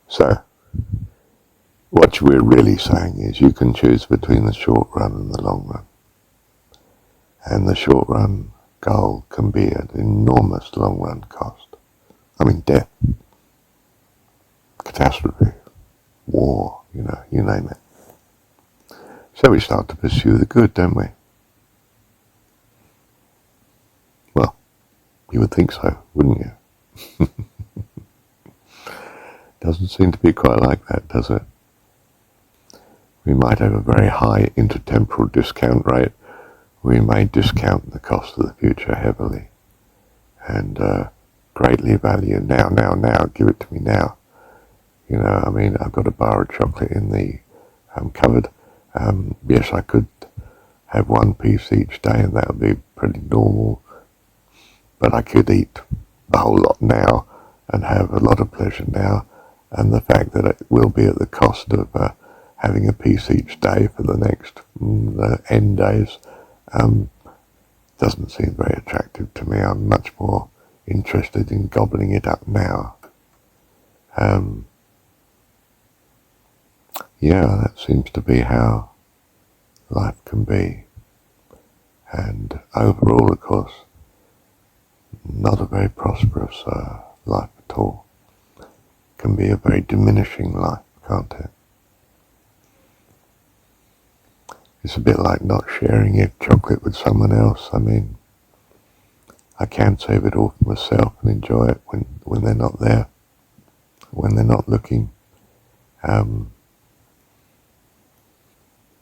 So, what we're really saying is you can choose between the short run and the long run. And the short run goal can be an enormous long run cost. I mean, death, catastrophe, war, you name it. So we start to pursue the good, don't we? Well, you would think so, wouldn't you? Doesn't seem to be quite like that, does it? We might have a very high intertemporal discount rate. We may discount the cost of the future heavily and greatly value now, give it to me now. I've got a bar of chocolate in the cupboard. Yes, I could have one piece each day and that would be pretty normal, but I could eat a whole lot now and have a lot of pleasure now, and the fact that it will be at the cost of having a piece each day for the next N days doesn't seem very attractive to me. I'm much more interested in gobbling it up now. Yeah, that seems to be how life can be. And overall, of course, not a very prosperous life at all. Can be a very diminishing life, can't it? It's a bit like not sharing your chocolate with someone else. I mean, I can save it all for myself and enjoy it when they're not there, when they're not looking.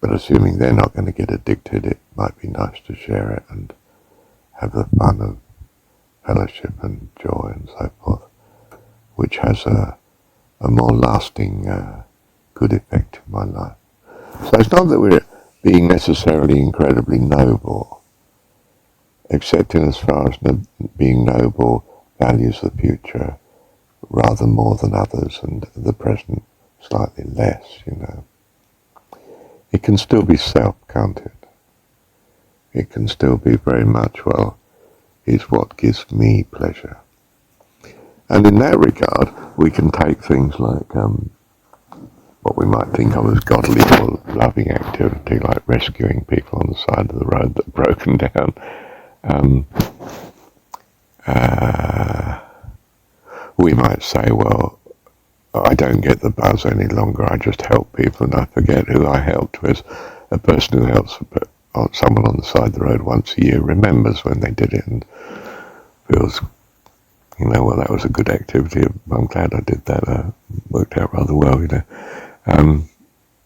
But assuming they're not going to get addicted, it might be nice to share it and have the fun of fellowship and joy and so forth, which has a more lasting good effect in my life. So it's not that we're being necessarily incredibly noble, except in as far as being noble values the future rather more than others and the present slightly less, It can still be self, can't it? It can still be very much, well, it's what gives me pleasure. And in that regard, we can take things like what we might think of as godly or loving activity, like rescuing people on the side of the road that are broken down. We might say, well, I don't get the buzz any longer. I just help people, and I forget who I helped. Whereas a person who helps someone on the side of the road once a year remembers when they did it and feels, well, that was a good activity. I'm glad I did that. Worked out rather well,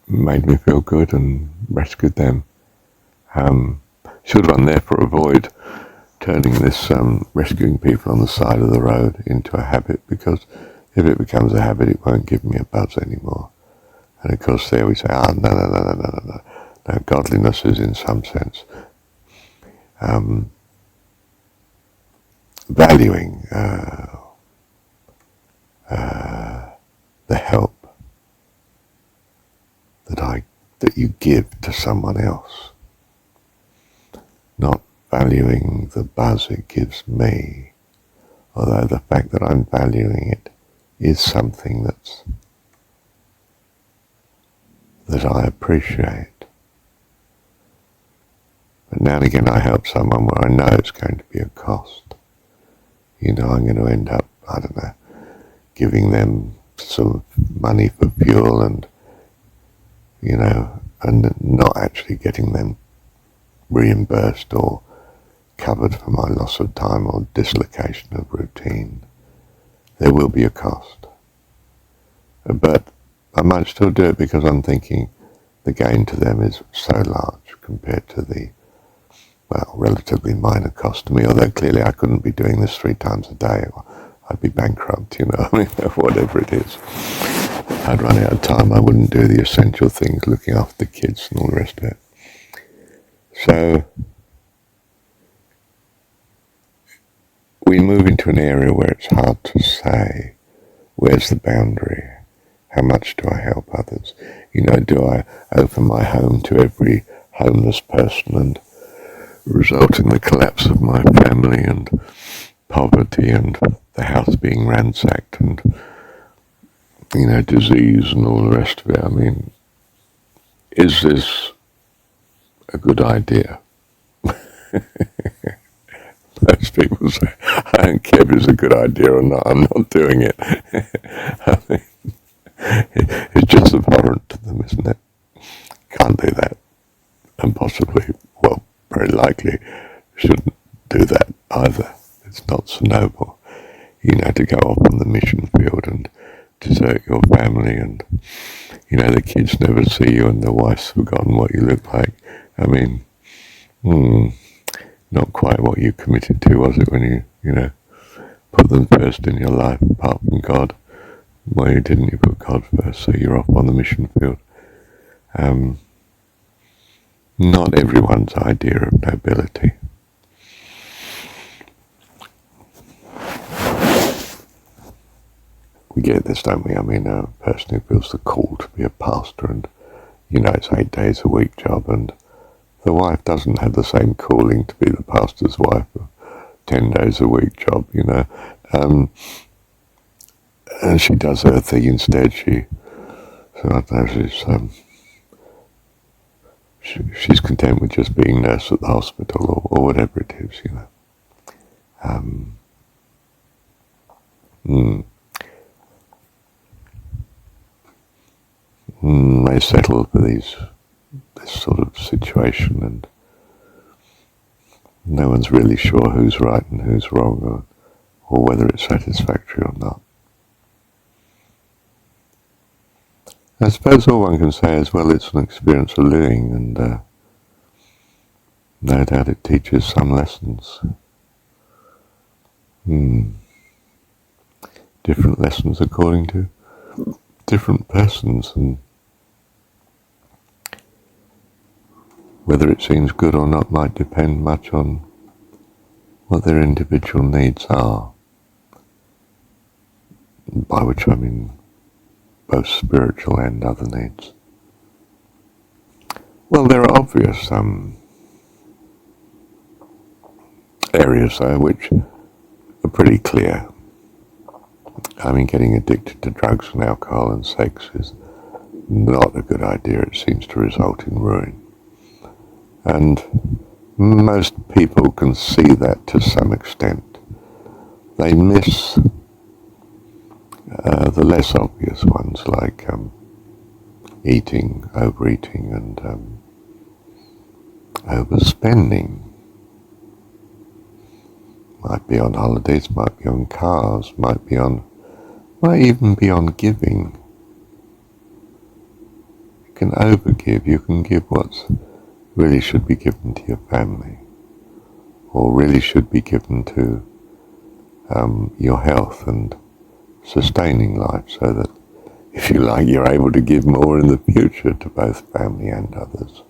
made me feel good and rescued them. Should one therefore avoid turning this rescuing people on the side of the road into a habit, because if it becomes a habit, it won't give me a buzz anymore. And of course there we say, no. Godliness is in some sense valuing the help that you give to someone else, not valuing the buzz it gives me, although the fact that I'm valuing it is something that I appreciate. But now and again I help someone where I know it's going to be a cost. I'm going to end up, I don't know, giving them some money for fuel and not actually getting them reimbursed or covered for my loss of time or dislocation of routine. There will be a cost. But I might still do it because I'm thinking the gain to them is so large compared to the, relatively minor cost to me, although clearly I couldn't be doing this 3 times a day. I'd be bankrupt, whatever it is. I'd run out of time. I wouldn't do the essential things, looking after the kids and all the rest of it. So we move into an area where it's hard to say, where's the boundary? How much do I help others? Do I open my home to every homeless person and result in the collapse of my family and poverty and the house being ransacked and disease and all the rest of it. I mean, is this a good idea? Most people say, I don't care if it's a good idea or not, I'm not doing it. I mean, it's just abhorrent to them, isn't it? Can't do that. And possibly, well, very likely, shouldn't do that either. It's not so noble, to go off on the mission field and desert your family, and, the kids never see you and the wife's forgotten what you look like. I mean, not quite what you committed to, was it, when you put them first in your life, apart from God? Well, you didn't, you put God first, so you're off on the mission field. Not everyone's idea of nobility. We get this, don't we? I mean, a person who feels the call to be a pastor, and, it's 8 days a week job, and the wife doesn't have the same calling to be the pastor's wife, a 10 days a week job, and she does her thing instead. So I don't know, she's content with just being nurse at the hospital, or whatever it is, They settle for this sort of situation, and no one's really sure who's right and who's wrong, or whether it's satisfactory or not. I suppose all one can say is, well, it's an experience of living, and no doubt it teaches some lessons. Different lessons according to different persons, and whether it seems good or not might depend much on what their individual needs are, by which I mean both spiritual and other needs. Well, there are obvious areas, though, which are pretty clear. I mean, getting addicted to drugs and alcohol and sex is not a good idea. It seems to result in ruin. And most people can see that to some extent. They miss the less obvious ones, like eating, overeating, and overspending. Might be on holidays, might be on cars, might even be on giving. You can overgive, you can give what's really should be given to your family, or really should be given to your health and sustaining life, so that, if you like, you're able to give more in the future to both family and others.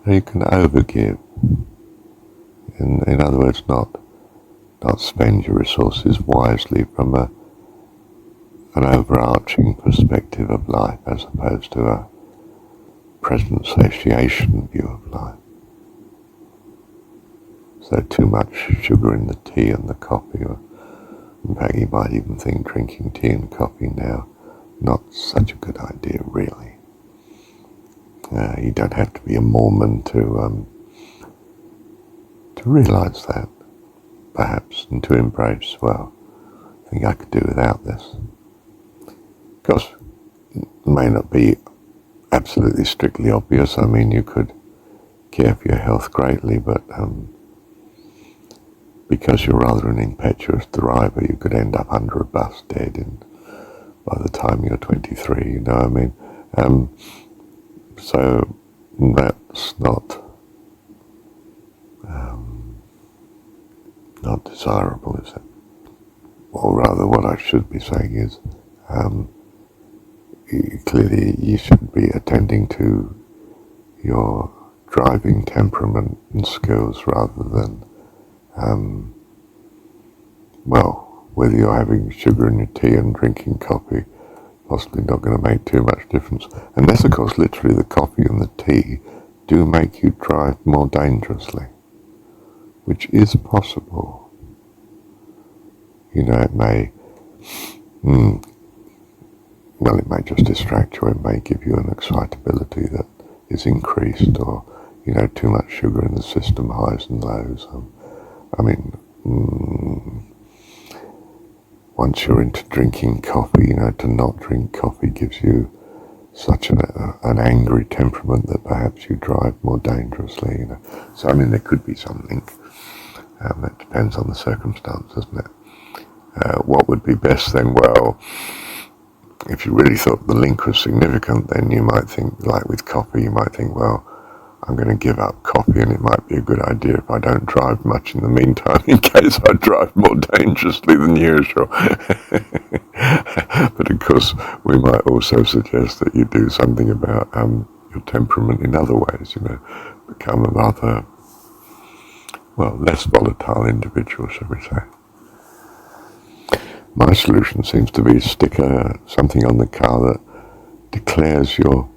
You can overgive. In other words, not spend your resources wisely from an overarching perspective of life, as opposed to a present satiation view of life. So too much sugar in the tea and the coffee, or in fact you might even think drinking tea and coffee now not such a good idea, really. You don't have to be a Mormon to realise that, perhaps, and to embrace, well, I think I could do without this. Of course, it may not be absolutely strictly obvious. I mean, you could care for your health greatly, but because you're rather an impetuous driver, you could end up under a bus dead by the time you're 23, you know what I mean? So that's not desirable, is it? Or rather, what I should be saying is, clearly you should be attending to your driving temperament and skills, rather than, whether you're having sugar in your tea and drinking coffee, possibly not going to make too much difference. Unless, of course, literally the coffee and the tea do make you drive more dangerously, which is possible. It may well, it may just distract you. It may give you an excitability that is increased, or, too much sugar in the system, highs and lows. Once you're into drinking coffee, to not drink coffee gives you such an angry temperament that perhaps you drive more dangerously. So there could be something. It depends on the circumstance, doesn't it? What would be best then? Well, if you really thought the link was significant, then you might think, like with coffee, you might think, well, I'm going to give up coffee, and it might be a good idea if I don't drive much in the meantime, in case I drive more dangerously than usual. But of course, we might also suggest that you do something about your temperament in other ways, become a rather, less volatile individual, shall we say. My solution seems to be stick something on the car that declares your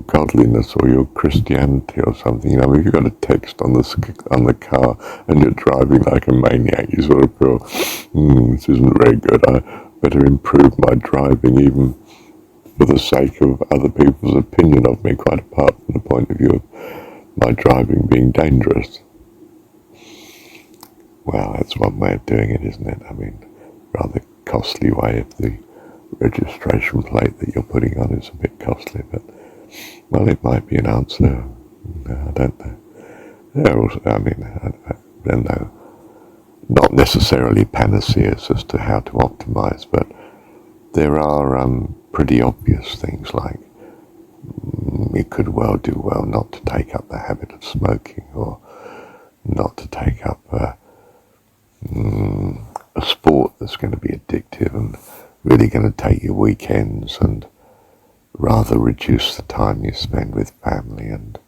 godliness or your Christianity or something. If you've got a text on the car and you're driving like a maniac, you sort of feel, this isn't very good. I better improve my driving, even for the sake of other people's opinion of me, quite apart from the point of view of my driving being dangerous. Well, that's one way of doing it, isn't it? Rather costly way if the registration plate that you're putting on is a bit costly, but, it might be an answer. I don't know. I don't know. Not necessarily panaceas as to how to optimize, but there are pretty obvious things like you could do well not to take up the habit of smoking, or not to take up a sport that's going to be addictive and really going to take your weekends, and rather reduce the time you spend with family, and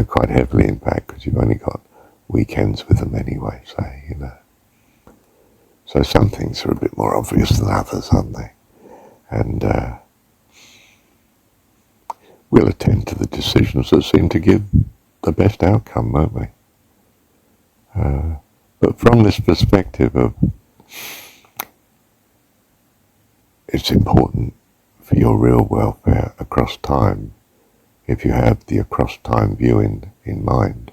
quite heavily in fact, because you've only got weekends with them anyway, say, So some things are a bit more obvious than others, aren't they? And we'll attend to the decisions that seem to give the best outcome, won't we? But from this perspective of, it's important for your real welfare across time, if you have the across time view in mind,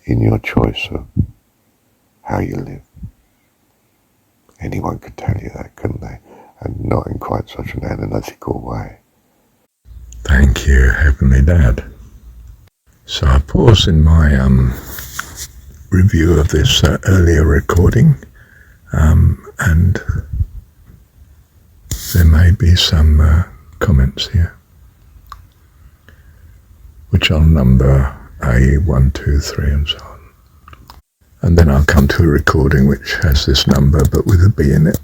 in your choice of how you live. Anyone could tell you that, couldn't they? And not in quite such an analytical way. Thank you, Heavenly Dad. So I pause in my review of this earlier recording, and there may be some comments here, which I'll number A, 1, 2, 3, and so on. And then I'll come to a recording which has this number but with a B in it.